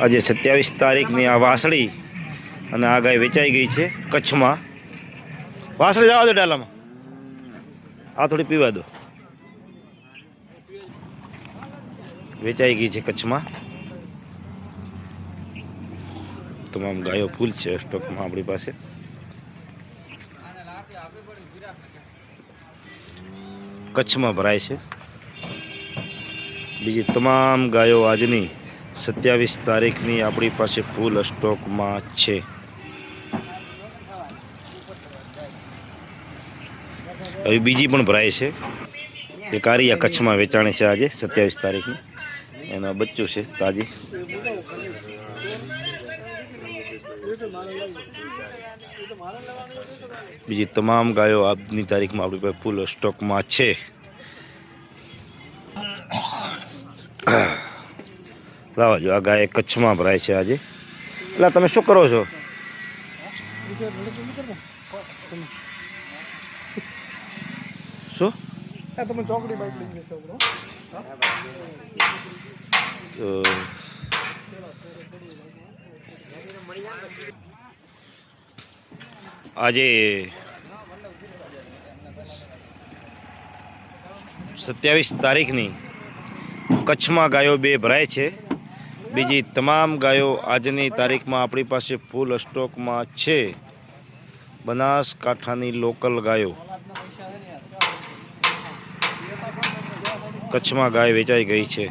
આજે 27 તારીખની આ વાસળી અને આ ગાય વેચાઈ ગઈ છે કચ્છમાં. વાસળી જવા દો ડાલામાં, આ થોડી પીવા દો. વેચાઈ ગઈ છે કચ્છમાં. તમામ ગાયો ફૂલ છે સ્ટોકમાં આપણી પાસે. કચ્છમાં ભરાય છે. બીજી તમામ ગાયો આજની 27 તારીખની આપણી પાસે ફૂલ સ્ટોકમાં છે. હવે બીજી પણ ભરાય છે. એ કારિયા કચ્છમાં વેચાણી છે આજે 27 તારીખની. એના બચ્ચું છે તાજી. બીજી તમામ ગાયો આજની તારીખમાં આપણી પાસે ફૂલ સ્ટોકમાં છે. લાવો જો આ ગાય કચ્છમાં ભરાય છે આજે. એટલે તમે શું કરો છો? શું તમે ચોકડી બાઈક લઈ જશો બ્રો? આજે 27 તારીખની કચ્છમાં ગાયો બે ભરાય છે. બીજી તમામ ગાયો આજની તારીખમાં આપણી પાસે ફૂલ સ્ટોકમાં છે. બનાસકાંઠાની લોકલ ગાયો કચ્છમાં ગાય વેચાઈ ગઈ છે.